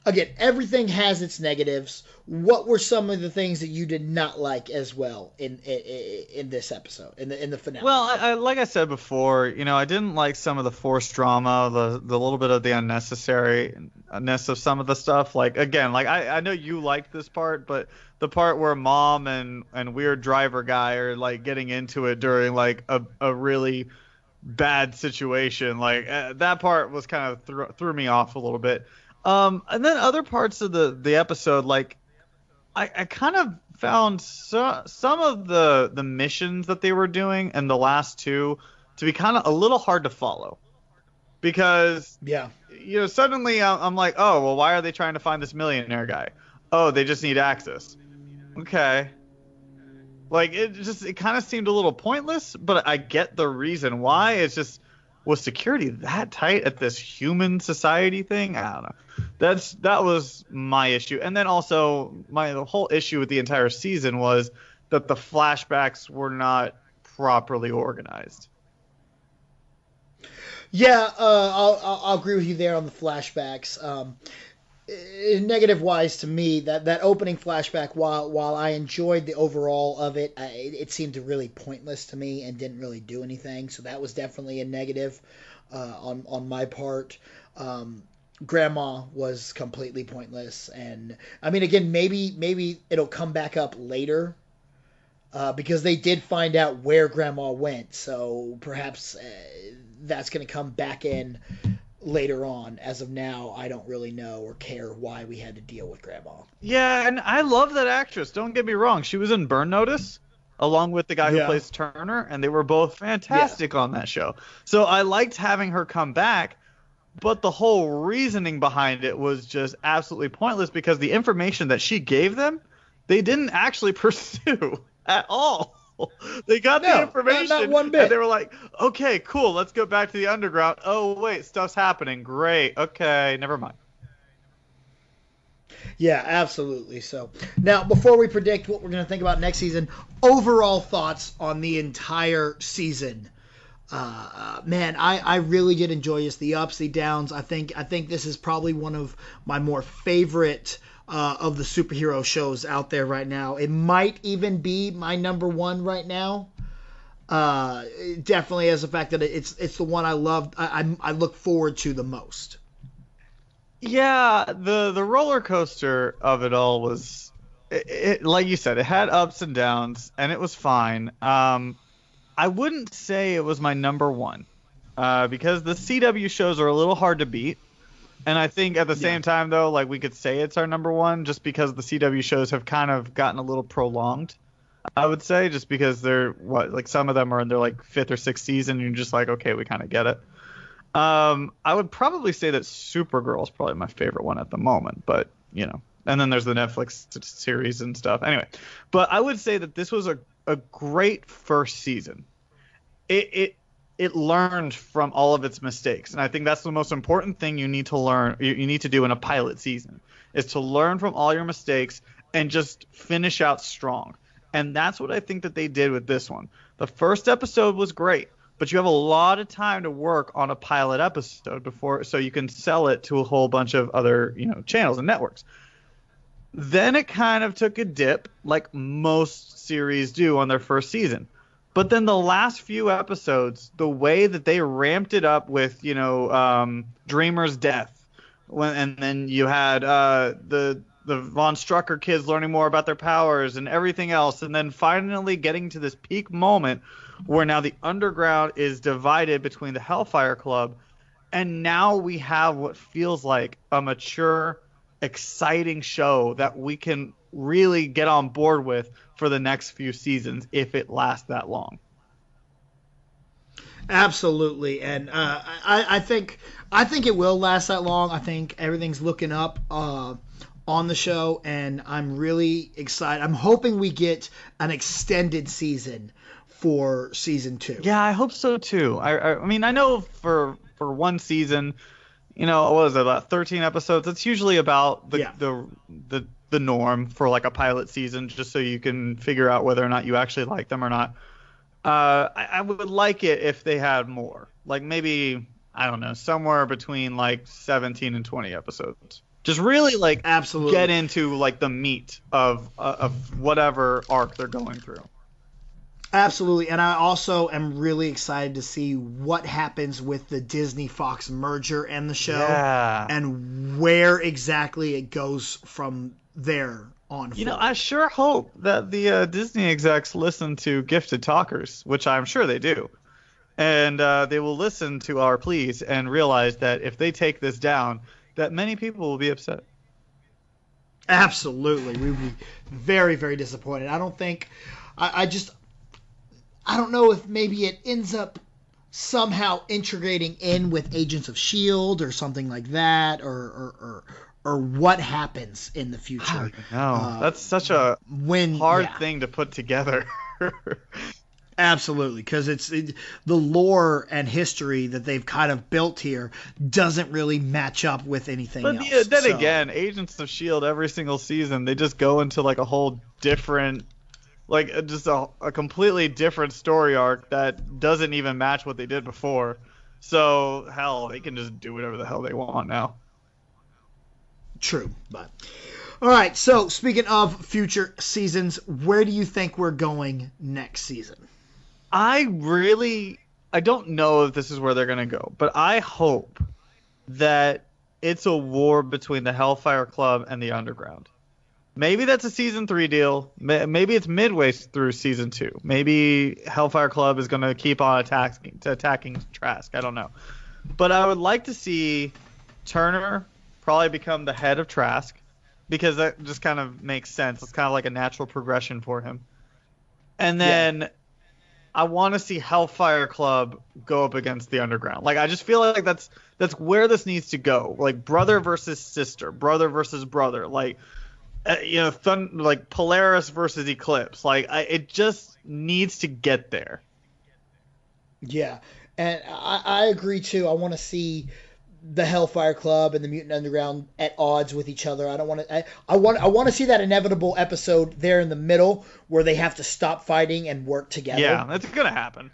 again, everything has its negatives. What were some of the things that you did not like as well in this episode, in the finale? Well, I like I said before, I didn't like some of the forced drama, the little bit of the unnecessariness of some of the stuff. Like, again, like I know you liked this part, but the part where mom and weird driver guy are like getting into it during like a really bad situation, like that part was kind of threw me off a little bit. And then other parts of the episode, like I kind of found some of the missions that they were doing in the last two to be kind of a little hard to follow, because suddenly I'm like, oh well, why are they trying to find this millionaire guy? Oh, they just need access. Okay. Like, it kind of seemed a little pointless, but I get the reason why. It's just, was security that tight at this human society thing? I don't know. That was my issue. And then also, the whole issue with the entire season was that the flashbacks were not properly organized. Yeah, I'll agree with you there on the flashbacks. Negative wise to me, that opening flashback, while I enjoyed the overall of it, it seemed really pointless to me and didn't really do anything. So that was definitely a negative on my part. Grandma was completely pointless, and I mean, again, maybe it'll come back up later because they did find out where Grandma went. So perhaps that's going to come back in later on. As of now, I don't really know or care why we had to deal with Grandma. Yeah, and I love that actress. Don't get me wrong. She was in Burn Notice along with the guy who plays Turner, and they were both fantastic on that show. So I liked having her come back, but the whole reasoning behind it was just absolutely pointless because the information that she gave them, they didn't actually pursue at all. They got the information, not one bit. And they were like, okay, cool, let's go back to the underground. Oh, wait, stuff's happening. Great. Okay, never mind. Yeah, absolutely. So now, before we predict what we're going to think about next season, overall thoughts on the entire season. Man, I really did enjoy this. The ups, the downs. I think this is probably one of my more favorite of the superhero shows out there right now. It might even be my number one right now. Definitely as the fact that it's the one I loved. I look forward to the most. Yeah, the roller coaster of it all was, it, like you said, it had ups and downs, and it was fine. I wouldn't say it was my number one, because the CW shows are a little hard to beat. And I think at the same time, though, like we could say it's our number one just because the CW shows have kind of gotten a little prolonged, I would say, just because they're, like some of them are in their like 5th or 6th season, and you're just like, okay, we kind of get it. I would probably say that Supergirl is probably my favorite one at the moment, but, and then there's the Netflix series and stuff. Anyway, but I would say that this was a great first season. It learned from all of its mistakes. And I think that's the most important thing you need to learn. You need to do in a pilot season is to learn from all your mistakes and just finish out strong. And that's what I think that they did with this one. The first episode was great, but you have a lot of time to work on a pilot episode so you can sell it to a whole bunch of other, channels and networks. Then it kind of took a dip like most series do on their first season. But then the last few episodes, the way that they ramped it up with, Dreamer's death, and then you had the Von Strucker kids learning more about their powers and everything else, and then finally getting to this peak moment where now the underground is divided between the Hellfire Club, and now we have what feels like a mature, exciting show that we can really get on board with for the next few seasons if it lasts that long. Absolutely, and I think it will last that long. I think everything's looking up on the show, and I'm really excited. I'm hoping we get an extended season for season 2. Yeah, I hope so too. I mean, I know for one season, what was it, about 13 episodes? It's usually about the norm for like a pilot season, just so you can figure out whether or not you actually like them or not. I would like it if they had more, like maybe, I don't know, somewhere between like 17 and 20 episodes. Just really like Absolutely. get into like the meat of whatever arc they're going through. Absolutely, and I also am really excited to see what happens with the Disney-Fox merger and the show, and where exactly it goes from there on. You know, I sure hope that the Disney execs listen to Gifted Talkers, which I'm sure they do, and they will listen to our pleas and realize that if they take this down, that many people will be upset. Absolutely, we would be very, very disappointed. I don't think, I don't know if maybe it ends up somehow integrating in with Agents of S.H.I.E.L.D. or something like that, or what happens in the future. I don't know. That's such a hard thing to put together. Absolutely, because the lore and history that they've kind of built here doesn't really match up with anything else. But then again, Agents of S.H.I.E.L.D. every single season, they just go into like a whole different... like just a completely different story arc that doesn't even match what they did before. So hell, they can just do whatever the hell they want now. True, but all right. So speaking of future seasons, where do you think we're going next season? I don't know if this is where they're gonna go, but I hope that it's a war between the Hellfire Club and the Underground. Maybe that's a season 3 deal. Maybe it's midway through season 2. Maybe Hellfire Club is going to keep on attacking Trask. I don't know. But I would like to see Turner probably become the head of Trask, because that just kind of makes sense. It's kind of like a natural progression for him. And then I want to see Hellfire Club go up against the Underground. Like, I just feel like that's where this needs to go. Like brother versus sister, brother versus brother. Like, like Polaris versus Eclipse. Like, it just needs to get there. Yeah, and I agree too. I want to see the Hellfire Club and the Mutant Underground at odds with each other. I want to see that inevitable episode there in the middle where they have to stop fighting and work together. Yeah, that's gonna happen.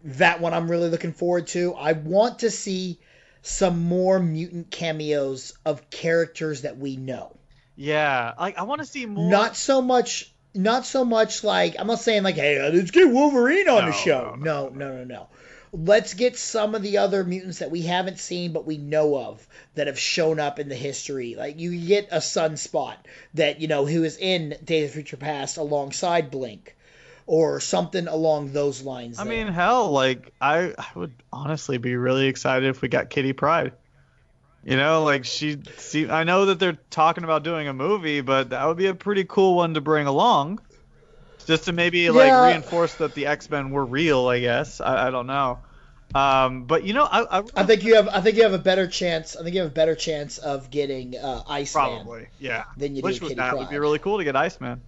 That one I'm really looking forward to. I want to see some more mutant cameos of characters that we know. Yeah, like I want to see more. Not so much like, I'm not saying like, hey, let's get Wolverine on the show. No. Let's get some of the other mutants that we haven't seen but we know of that have shown up in the history. Like you get a Sunspot that, who is in Days of Future Past alongside Blink, or something along those lines. I mean, hell, like I would honestly be really excited if we got Kitty Pryde. I know that they're talking about doing a movie, but that would be a pretty cool one to bring along, just to maybe reinforce that the X-Men were real. I guess I don't know, but I think you have a better chance. I think you have a better chance of getting Iceman. Probably, yeah. Than you do Kitty Pryde. Would be really cool to get Iceman.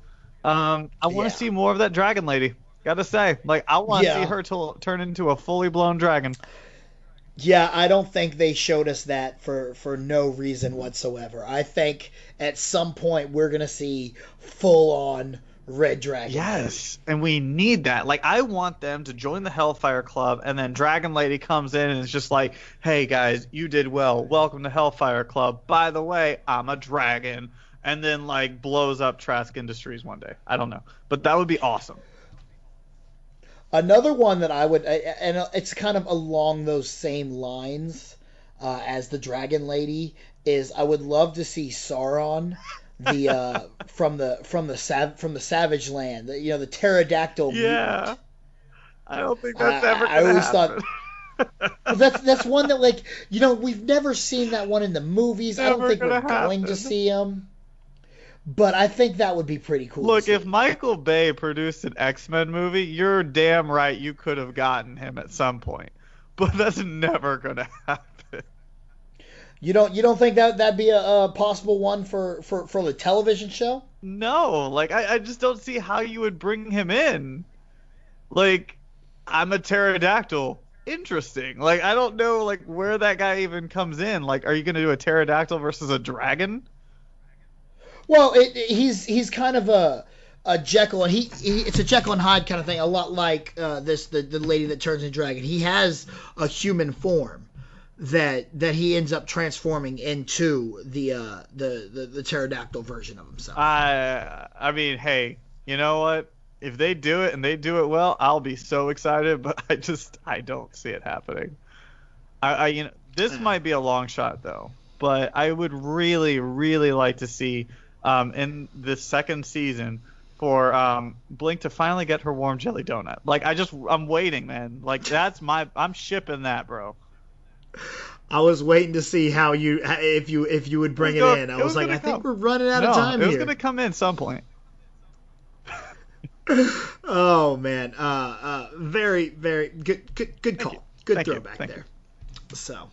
I want to see more of that Dragon Lady. Gotta say, like I want to see her turn into a fully blown dragon. Yeah, I don't think they showed us that for no reason whatsoever. I think at some point we're going to see full-on Red Dragon. Yes, and we need that. Like, I want them to join the Hellfire Club, and then Dragon Lady comes in and is just like, hey, guys, you did well. Welcome to Hellfire Club. By the way, I'm a dragon. And then, like, blows up Trask Industries one day. I don't know. But that would be awesome. Another one that I would, and it's kind of along those same lines as the Dragon Lady, is I would love to see Sauron, the from the Savage Land, the pterodactyl mutant. I don't think that's ever gonna happen. Thought that's one that we've never seen that one in the movies. I don't think we're going to see him. But I think that would be pretty cool. Look, if Michael Bay produced an X-Men movie, you're damn right you could have gotten him at some point. But that's never going to happen. You don't think that'd be a possible one for the television show? No, like I just don't see how you would bring him in. Like, I'm a pterodactyl. Interesting. Like, I don't know like where that guy even comes in. Like, are you going to do a pterodactyl versus a dragon? Well, he's kind of a Jekyll, and it's a Jekyll and Hyde kind of thing, a lot like the lady that turns into dragon. He has a human form, that he ends up transforming into the pterodactyl version of himself. I mean, hey, you know what? If they do it and they do it well, I'll be so excited. But I don't see it happening. This might be a long shot though. But I would really, really like to see in this second season for Blink to finally get her warm jelly donut. Like I'm waiting, man. Like I'm shipping that, bro. I was waiting to see if you would bring it in. I was like, I think we're running out of time here. It was gonna come in some point. Oh man, very very good call. Good throwback there. So.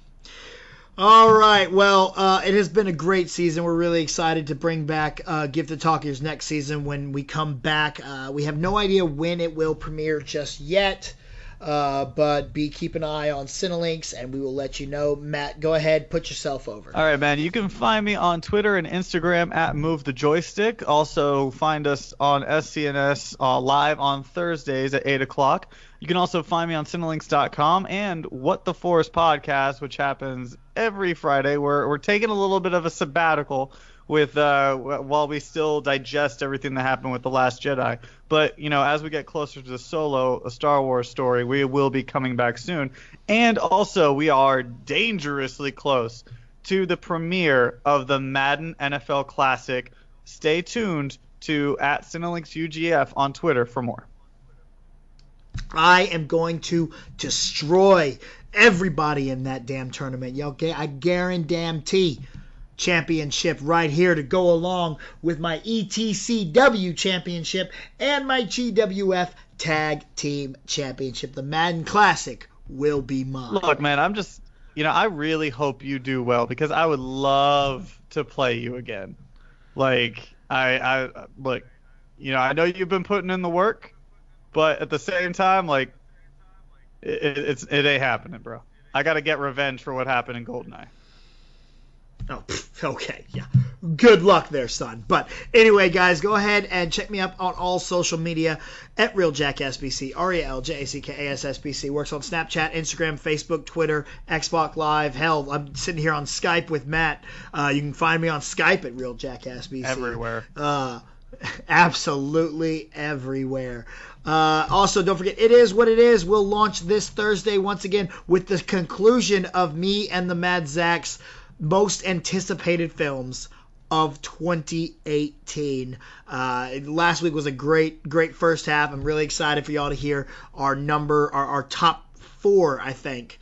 All right. Well, it has been a great season. We're really excited to bring back Gifted Talkers next season when we come back. We have no idea when it will premiere just yet, but keep an eye on Cinelinks, and we will let you know. Matt, go ahead. Put yourself over. All right, man. You can find me on Twitter and Instagram at Move the Joystick. Also, find us on SCNS live on Thursdays at 8 o'clock. You can also find me on Cinelinks.com and What the Force podcast, which happens every Friday. We're taking a little bit of a sabbatical with while we still digest everything that happened with The Last Jedi. But, as we get closer to the Solo, a Star Wars story, we will be coming back soon. And also, we are dangerously close to the premiere of the Madden NFL Classic. Stay tuned to @CinelinksUGF on Twitter for more. I am going to destroy everybody in that damn tournament. I guarantee championship right here to go along with my ETCW championship and my GWF Tag Team Championship. The Madden Classic will be mine. Look, man, I'm just, I really hope you do well because I would love to play you again. Like, look, I know you've been putting in the work. But at the same time, like, it ain't happening, bro. I got to get revenge for what happened in GoldenEye. Oh, okay, yeah. Good luck there, son. But anyway, guys, go ahead and check me up on all social media at RealJackSBC, RealJackSBC. Works on Snapchat, Instagram, Facebook, Twitter, Xbox Live. Hell, I'm sitting here on Skype with Matt. You can find me on Skype at RealJackSBC. Everywhere. Absolutely everywhere. Also, don't forget, It Is What It Is will launch this Thursday once again with the conclusion of me and the Mad Zacks most anticipated films of 2018. Last week was a great first half. I'm really excited for y'all to hear our top 4, I think,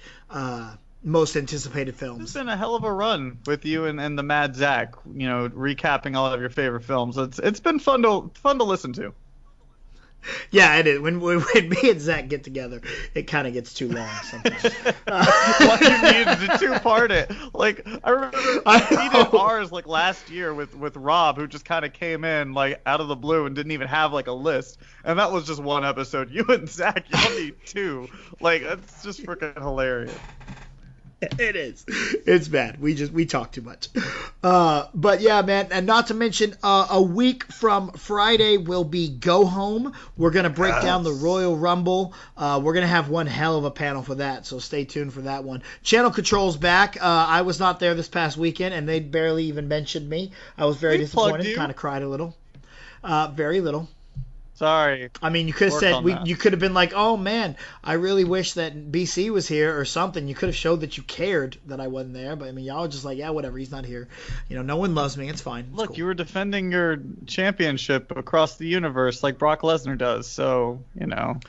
most anticipated films. It's been a hell of a run with you and the Mad Zach, recapping all of your favorite films. It's been fun to listen to. Yeah, it is. When me and Zach get together, it kind of gets too long sometimes. Why you needed to two-part it? Like, I remember we did ours like last year with Rob, who just kind of came in like out of the blue and didn't even have like a list, and that was just one episode. You and Zach, y'all need 2. Like, that's just freaking hilarious. It is. It's bad. We talk too much. But yeah, man, and not to mention a week from Friday will be Go Home. We're going to break down the Royal Rumble. We're going to have one hell of a panel for that, so stay tuned for that one. Channel Control's back. I was not there this past weekend, and they barely even mentioned me. I was very disappointed. Kind of cried a little. Very little. Sorry. I mean, you could have said, you could have been like, oh man, I really wish that BC was here or something. You could have showed that you cared that I wasn't there. But I mean, y'all were just like, yeah, whatever, he's not here. No one loves me. It's fine. It's Look, cool. You were defending your championship across the universe like Brock Lesnar does. So, I'm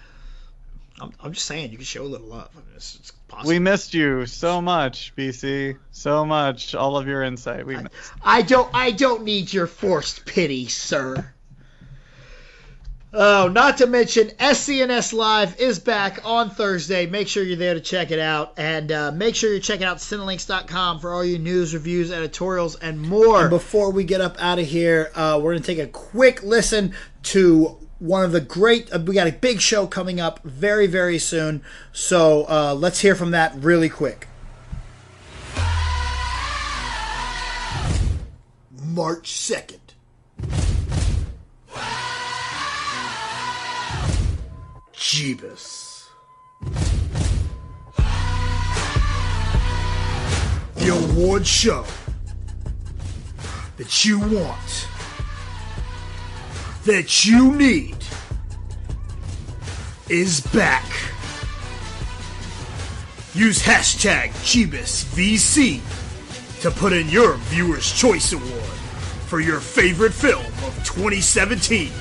just saying, you can show a little love. I mean, it's possible. We missed you so much, BC. So much. All of your insight. I don't need your forced pity, sir. Oh, not to mention, SCNS Live is back on Thursday. Make sure you're there to check it out. And make sure you're checking out Cinelinks.com for all your news, reviews, editorials, and more. And before we get up out of here, we're going to take a quick listen to one of the great... we got a big show coming up very, very soon. So let's hear from that really quick. March 2nd. Jeebus. The award show that you want, that you need, is back. Use hashtag JebusVC to put in your Viewer's Choice Award for your favorite film of 2017.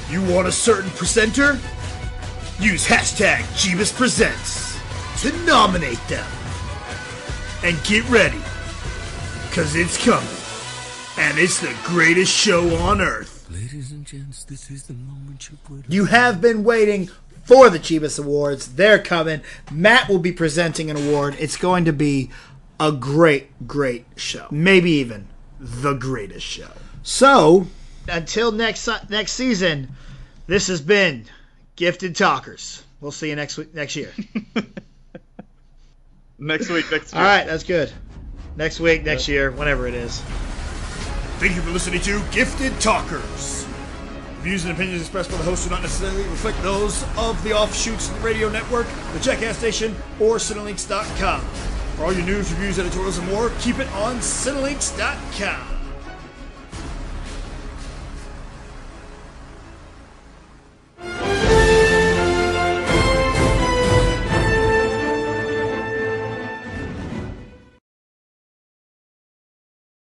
You want a certain presenter? Use hashtag JebusPresents to nominate them. And get ready, because it's coming. And it's the greatest show on earth. Ladies and gents, this is the moment you've waited. You have been waiting for the Chibus Awards. They're coming. Matt will be presenting an award. It's going to be a great, great show. Maybe even the greatest show. So, until next season, this has been Gifted Talkers. We'll see you next year. Next week, next year. All right, that's good. Next week, next year, whenever it is. Thank you for listening to Gifted Talkers. Views and opinions expressed by the host do not necessarily reflect those of the Offshoots Radio Network, the Jackass Station, or Cinelinks.com. For all your news, reviews, editorials, and more, keep it on Cinelinks.com.